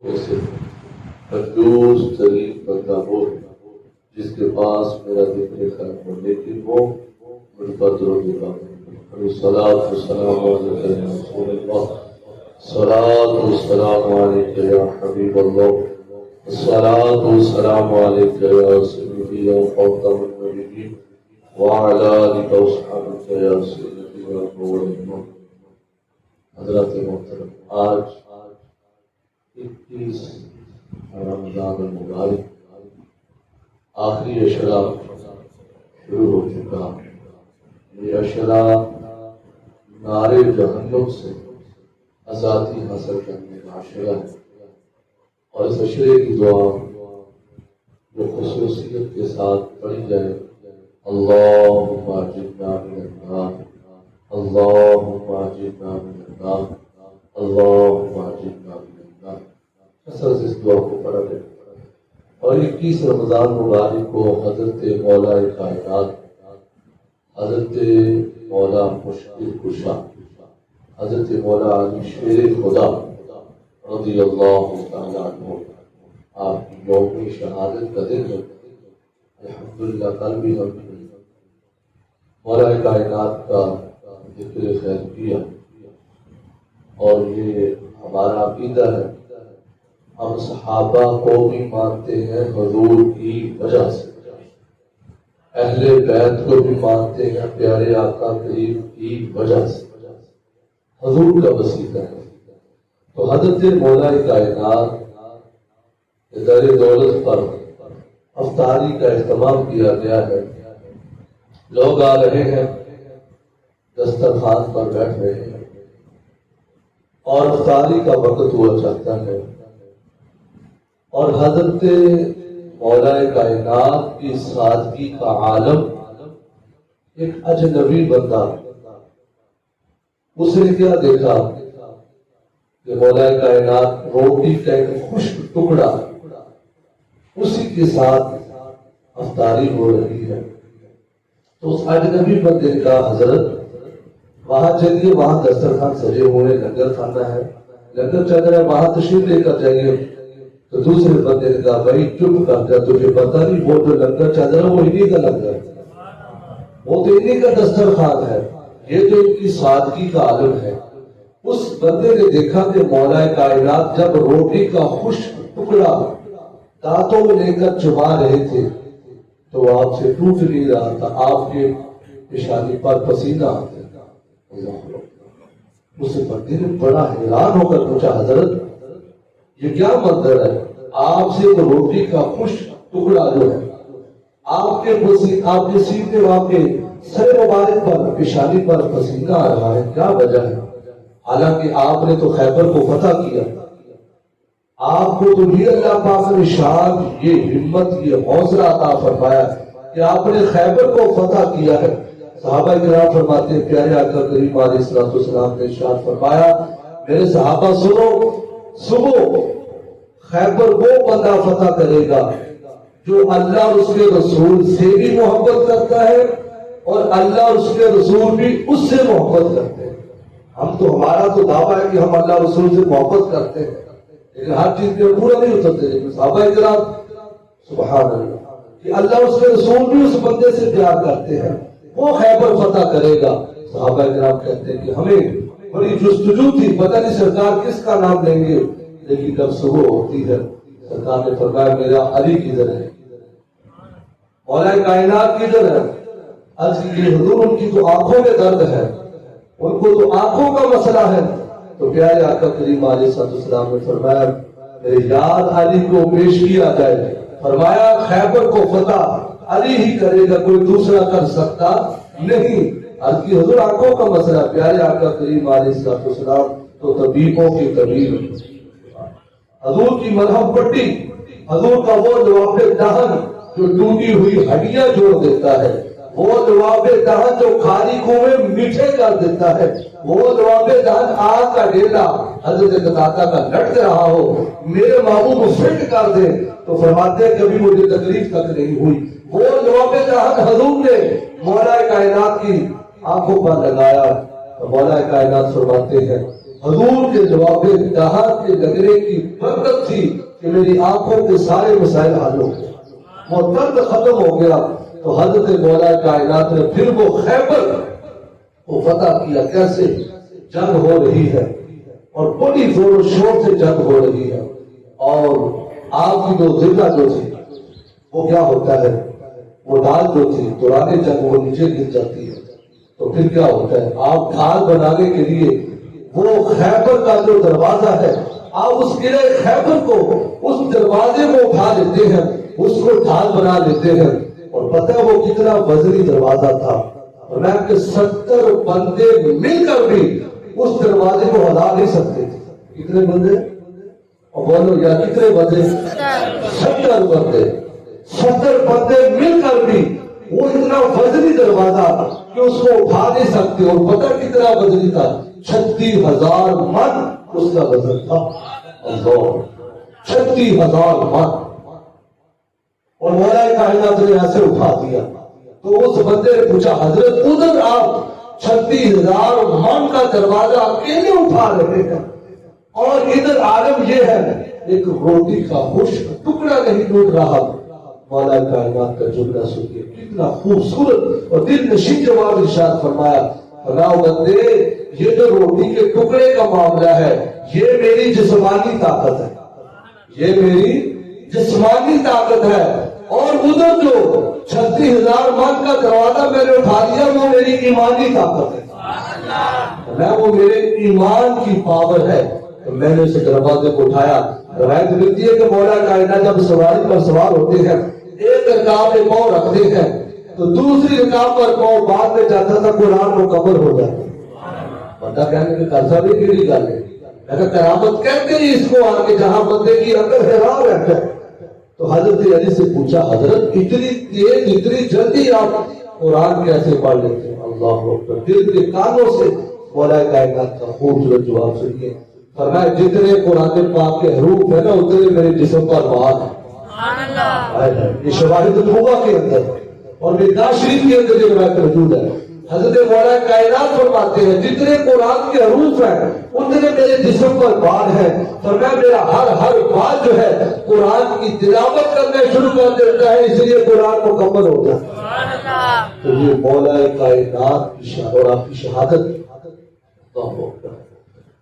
سے کنجوس ترین بندہ ہو جس کے پاس میرا ذکر خیر ہو، لیکن وہ مجھ پر درود الصلاۃ والسلام علیک یا رسول اللہ، الصلاۃ والسلام علیک یا حبیب اللہ، الصلاۃ والسلام علیک یا سیدی یا خاتم النبیین وعلی آلک واصحابک یا سیدی یا نور الملک۔ حضرات محترم، آج 21 رمضان المبارک آخری اشرا شروع ہو چکا۔ یہ اشرا نار جہنم سے آزادی حاصل کرنے کا اشرا ہے، اور اس اشرے کی دعا جو خصوصیت کے ساتھ پڑھی جائے، اللہم اجرنا من النار، اللہم اجرنا من النار، اللہم اجرنا من النار، اثر سے اس دعا کو پڑھا جائے۔ اور 21 رمضان مبارک کو حضرت مولا کائنات، حضرت مولا مشکل کشا، حضرت مولا علی شیر خدا رضی اللہ تعالیٰ عنہ آپ کی یوم شہادت کا دن ہے۔ الحمدللہ کل بھی ہم مولا کائنات کا ذکر خیر کیا، اور یہ ہمارا عقیدہ ہے۔ ہم صحابہ کو بھی مانتے ہیں حضور کی وجہ سے، اہل بیت کو بھی مانتے ہیں پیارے آقا کریم کی وجہ سے، حضور کا وسیلہ ہے۔ تو حضرت مولا کائنات در دولت پر افطاری کا اہتمام کیا گیا ہے، لوگ آ رہے ہیں، دسترخوان پر بیٹھ رہے ہیں، اور افطاری کا وقت ہوا چاہتا ہے، اور حضرت مولا کائنات کی سادگی کا عالم ایک اجنبی بندہ، اس نے کیا دیکھا کہ مولا کائنات روٹی کا ایک خشک ٹکڑا اسی کے ساتھ افطاری ہو رہی ہے۔ تو اس اجنبی بندے کا حضرت وہاں چلیے، وہاں دسترخوان سجے ہوئے، لنگر کھانا ہے، لنگر چل رہا ہے، وہاں تشریف لے کر جائیے۔ تو دوسرے بندے نے کہا بھائی چپ کر جا، تجھے پتہ نہیں وہ جو لنگر چل رہا ہے وہ انہی کا لنگر ہے، وہ تو انہی کا دسترخوان ہے، یہ جو ان کی سادگی کا عالم ہے۔ اس بندے نے دیکھا کہ مولا کائنات جب روٹی کا خشک ٹکڑا دانتوں میں لے کر چبا رہے تھے تو وہ آپ سے ٹوٹ نہیں رہا تھا، آپ کے پیشانی پر پسینہ آتا تھا۔ اس بندے نے بڑا حیران ہو کر پوچھا حضرت یہ کیا منظر ہے؟ آپ سے وہ روٹی کا خشک ٹکڑا جو ہے آپ کے سینے واقع سر مبارک پر پیشانی پر پسینہ آ رہا ہے، کیا وجہ ہے؟ حالانکہ آپ نے تو خیبر کو فتح کیا، آپ کو تو یہ اللہ پاک نے شان، یہ ہمت، یہ حوصلہ عطا فرمایا کہ آپ نے خیبر کو فتح کیا ہے۔ صحابہ کرام فرماتے ہیں پیارے آقا کریم علیہ السلام نے ارشاد فرمایا میرے صحابہ سنو، صبح خیبر وہ بندہ فتح کرے گا جو اللہ اور اس کے رسول سے بھی محبت کرتا ہے اور اللہ اور اس کے رسول بھی اس سے محبت کرتے ہیں۔ ہم تو ہمارا تو دعویٰ ہے کہ ہم اللہ رسول سے محبت کرتے ہیں، لیکن ہر چیز میں پورا نہیں اترتے، لیکن صحابہ کرام سبحان اللہ کہ اللہ اور اس کے رسول بھی اس بندے سے پیار کرتے ہیں، وہ خیبر فتح کرے گا۔ صحابہ کرام کہتے ہیں کہ ہمیں بڑی جستجو تھی، پتہ نہیں سرکار کس کا نام لیں گے، لیکن جب صبح ہوتی ہے سرکار نے فرمایا میرا علی کدھر ہے، مولا کائنات کدھر ہے؟ عرض کی حضور ان کی تو آنکھوں میں درد ہے، ان کو تو آنکھوں کا مسئلہ ہے۔ تو پیارے آقا کریم علیہ السلام نے فرمایا میرے یاد علی کو پیش کیا جائے، فرمایا خیبر کو فتح علی ہی کرے گا، کوئی دوسرا کر سکتا نہیں۔ عرض کی حضور آنکھوں کا مسئلہ، پیارے آقا کریم علیہ السلام تو طبیبوں کے طبیب، حضور کی مرہم پٹی، حضور کا وہ لواب دہن جو ٹوٹی ہوئی ہڈیاں جوڑ دیتا ہے، وہ لواب دہن جو کھاری کنویں میٹھے کر دیتا ہے، وہ لواب دہن آگ کا ڈیلا حضرت قطادہ کا لٹک رہا ہو میرے محبوب فٹ کر دے تو فرماتے ہیں کبھی مجھے تکلیف تک نہیں ہوئی۔ وہ لواب دہن حضور نے مولا کائنات کی آنکھوں پر لگایا تو مولا کائنات فرماتے ہیں حضور کے جواب دہا کے لگنے کی برکت تھی کہ میری آنکھوں کے سارے مسائل حل ہو گئے، وہ درد ختم ہو گیا۔ تو حضرت مولا کائنات نے پھر وہ خیبر کو فتح کیا۔ کیسے؟ جنگ ہو رہی ہے اور بڑی زور و شور سے جنگ ہو رہی ہے، اور آپ کی جو ذلہ جو تھی وہ کیا ہوتا ہے، وہ ڈال جو تھی دوران جنگ وہ نیچے گر جاتی ہے، تو پھر کیا ہوتا ہے، آپ ڈھال بنانے کے لیے وہ خیبر کا جو دروازہ ہے، آپ اس قلعے خیبر کو، اس دروازے کو اٹھا لیتے ہیں، اس کو ڈھال بنا لیتے ہیں، اور پتہ ہے وہ کتنا وزنی دروازہ تھا، اور میں کہ 70 بندے مل کر بھی اس دروازے کو ہلا نہیں سکتے تھے۔ کتنے بندے؟ اور بولو یا کتنے بندے؟ 70 بندے، 70 بندے مل کر بھی وہ اتنا وزنی دروازہ کہ اس کو اٹھا نہیں سکتے، اور پتہ کتنا وزنی تھا، 36,000 من اس کا وزن تھا۔ اللہ، 36,000 من، اور مولا کائنات نے ایسے اٹھا دیا۔ تو اس بندے نے پوچھا حضرت ادھر آپ 36,000 من کا دروازہ اکیلے اٹھا رہے ہیں، اور ادھر عالم یہ ہے ایک روٹی کا خشک ٹکڑا نہیں ٹوٹ رہا۔ مولا کائنات کا جملہ سنیے، کتنا خوبصورت اور دل نشین جواب ارشاد فرمایا، فرمایا بندے یہ جو روٹی کے ٹکڑے کا معاملہ ہے یہ میری جسمانی طاقت ہے، یہ میری جسمانی طاقت ہے، اور ادھر جو 36,000 من کا دروازہ میں نے اٹھا لیا وہ میری ایمانی طاقت ہے، وہ میرے ایمان کی پاور ہے۔ تو میں نے اس دروازے کو اٹھایا۔ روایت ملتی ہے کہ مولا کائنات جب سواری پر سوار ہوتے ہیں ایک رکاب میں پاؤں رکھتے ہیں تو دوسری رکاب پر پاؤں بعد میں جاتا تھا، قرآن مکمل ہو جاتا۔ بندہ کہنے کہ قرضہ بھی کیڑی گل ہے، اگر کرامت کہتے ہیں اس کو آگے جہاں بندے کی عقل حیران رہتا ہے۔ تو حضرت علی سے پوچھا حضرت اتنی تیز اتنی جلدی آپ قرآن کیسے پڑھ لیتے ہیں؟ اللہ اکبر، دل کے کانوں سے مولا کائنات کا خوبصورت جواب سنیے۔ فرمایا جتنے قرآن پاک کے حروف ہے نا اتنے میرے جسم پر بات ہے۔ یہ شواہد النبوہ کے اندر اور مقدار شریف کے اندر یہ روایت موجود ہے۔ حضرت مولا کائنات فرماتے ہیں جتنے قرآن کے حروف ہیں اتنے میرے جسم پر بال ہے، فرمایا میرا ہر بال جو ہے قرآن کی تلاوت کرنا شروع کر دیتا ہے، اس لیے قرآن مکمل ہوتا ہے۔ تو یہ مولا کائنات کی اور آپ کی شہادت۔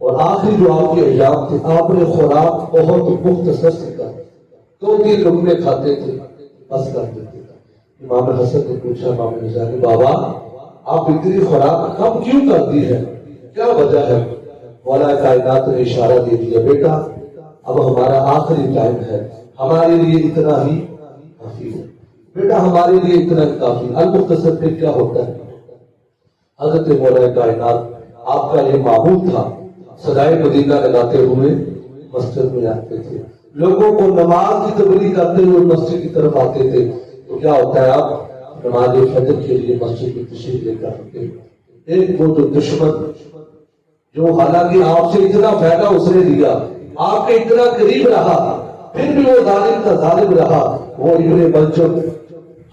اور آخری جو آپ کے ایام تھے آپ نے خوراک بہت مختصر سے کر 2-3 لقمے کھاتے تھے بس کر دیتے تھے۔ امام حسن نے پوچھا امام رضا نے بابا آپ اتنی خوراک کم کیوں کرتی ہے، کیا وجہ ہے؟ مولا کائنات نے اشارہ دے دیا بیٹا اب ہمارا آخری ٹائم ہے، ہمارے لیے اتنا ہی کافی ہے، بیٹا ہمارے لیے اتنا ہی کافی۔ المختصر پہ کیا ہوتا ہے؟ حضرت مولا کائنات آپ کا یہ معمول تھا سدائے مدینہ لگاتے ہوئے مسجد میں آتے تھے، لوگوں کو نماز کی تبلیغ کرتے ہوئے مسجد کی طرف آتے تھے۔ تو کیا ہوتا ہے آپ نماز فجر کے لیے مسجد کی تشریف لے کر آتے ہیں۔ ایک وہ جو دشمن جو حالانکہ آپ سے اتنا فائدہ اس نے لیا، آپ کے اتنا قریب رہا، پھر بھی وہ ظالم کا ظالم رہا، وہ ابن ملجم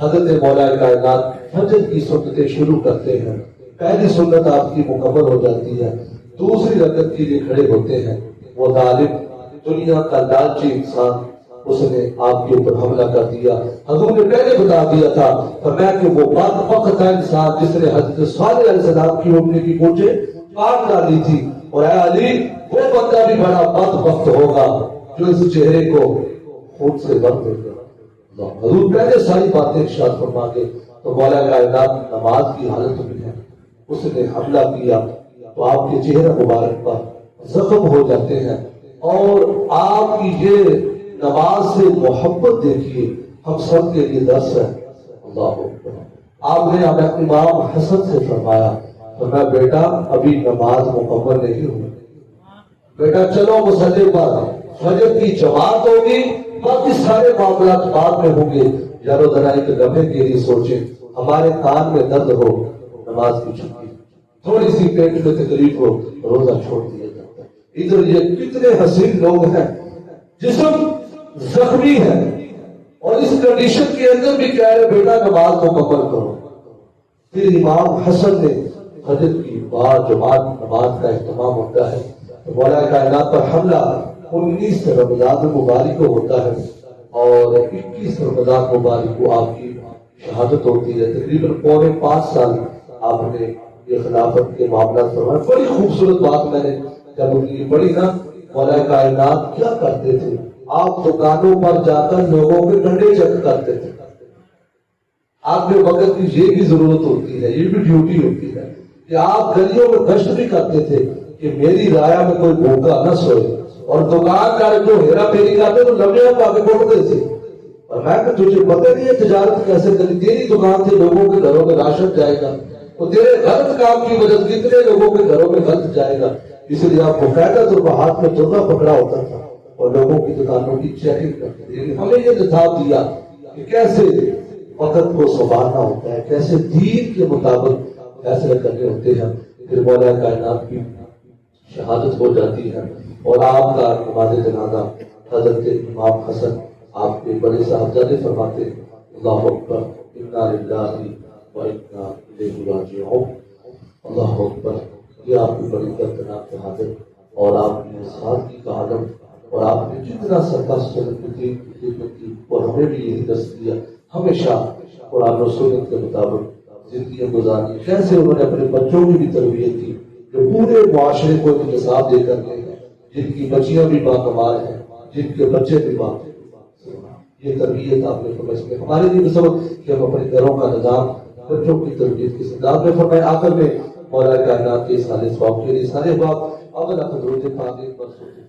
حضرت مولا کائنات فجر کی سنتیں شروع کرتے ہیں۔ پہلی سنت آپ کی مکمل ہو جاتی ہے، دوسری رکعت کے لیے کھڑے ہوتے ہیں۔ وہ ظالم دنیا کا لالچی انسان اس نے آپ کے اوپر حملہ کر دیا۔ حضور نے پہلے بتا دیا تھا فرمایا کہ وہ بدبخت انسان جس نے حضرت صالح علیہ السلام کی اٹھنے کی کوچے کاٹ ڈالی تھی، اور اے علی وہ بندہ بھی بڑا بدبخت ہوگا جو اس چہرے کو خون سے بھر دے گا۔ حضور پہلے ساری باتیں ارشاد فرما کے تو مولا کائنات نماز کی حالت میں ہے، اس نے حملہ کیا تو آپ کے چہرہ مبارک پر زخم ہو جاتے ہیں، اور آپ کی یہ نماز سے محبت دیکھیے ہم سب کے لیے درس ہے۔ اللہ اکبر۔ آپ نے امام حسن سے فرمایا بیٹا ابھی نماز مکمل نہیں ہوئی، بیٹا چلو مصلی پر، فجر کی جماعت ہوگی، باقی سارے معاملات بعد میں ہوں گے، یارو ذرا ایک لمحے کے لیے سوچیں ہمارے کان میں درد ہو نماز کی چھٹی، تھوڑی سی پیٹ میں تکلیف ہو روزہ چھوڑ دیا جاتا ہے۔ ادھر یہ کتنے حسین لوگ ہیں، جسم زخمی ہے اور اس کنڈیشن کے اندر بھی کہہ رہے بیٹا نماز کو مکمل کرو۔ پھر امام حسن نے فجر کی بعد جماعت نماز کا اہتمام ہوتا ہے، تو مولا کائنات پر حملہ 19 رمضان مبارک کو ہوتا ہے اور 21 رمضان مبارک کو آپ کی شہادت ہوتی ہے. تقریباً پونے 5 سال آپ نے یہ خلافت کے معاملات فرمائے. بڑی خوبصورت بات میں نے جب ان کی پڑھی نا، مولا کائنات کیا کرتے تھے؟ آپ دکانوں پر جا کر لوگوں کے ڈنڈے چیک کرتے تھے. آپ کے وقت کی یہ بھی ضرورت ہوتی ہے، یہ بھی ڈیوٹی ہوتی ہے کہ آپ گلیوں میں گشت بھی کرتے تھے کہ میری رایا میں کوئی بھوکا نہ سوئے، اور دکاندار جو ہیرا پھیری کرتے تو لمبے پا کے بولتے تھے. اور میں کہ تجھے پتہ نہیں ہے تجارت کیسے کرنی؟ تیری دکان سے لوگوں کے گھروں میں راشن جائے گا، تو تیرے غلط کام کی وجہ سے کتنے لوگوں کے گھروں میں غلط جائے گا. اس لیے آپ کو فائدہ تو ہاتھ میں ترنا پکڑا ہوتا تھا اور لوگوں کی دکانوں کی چیکنگ کرتے تھے. لیکن ہمیں یہ نصاب دیا کہ کیسے وقت کو سنبھالنا ہوتا ہے، کیسے دین کے مطابق فیصلے کرنے ہوتے ہیں. پھر مولا کائنات کی شہادت ہو جاتی ہے اور آپ کا نماز جنازہ حضرت امام حسن آپ کے بڑے صاحبزادے فرماتے ہیں اللہ اکبر انا للہ و انا الیہ راجعون. اللہ اکبر. یہ آپ کی بڑی دردناک شہادت اور آپ کی سادگی کا عالم، اور آپ نے جتنا سرکار سنت کی خدمت کی اور ہمیں بھی یہی درس دیا ہمیشہ قرآن و سنت کے مطابق زندگیاں گزارنی. کیسے انہوں نے اپنے بچوں کی بھی تربیت کی جو پورے معاشرے کو انتصاب دے کر گئے ہیں، جن کی بچیاں بھی باکمال ہیں، جن کے بچے بھی باکمال. یہ تربیت آپ نے سمجھ میں ہمارے لیے سبق کہ ہم اپنے گھروں کا نظام بچوں کی تربیت کے ساتھ میں فرمائے. آخر میں مولا کائنات کے سارے ثواب کے لیے سارے باپ اگر آپ درود پاک ایک بار سنتے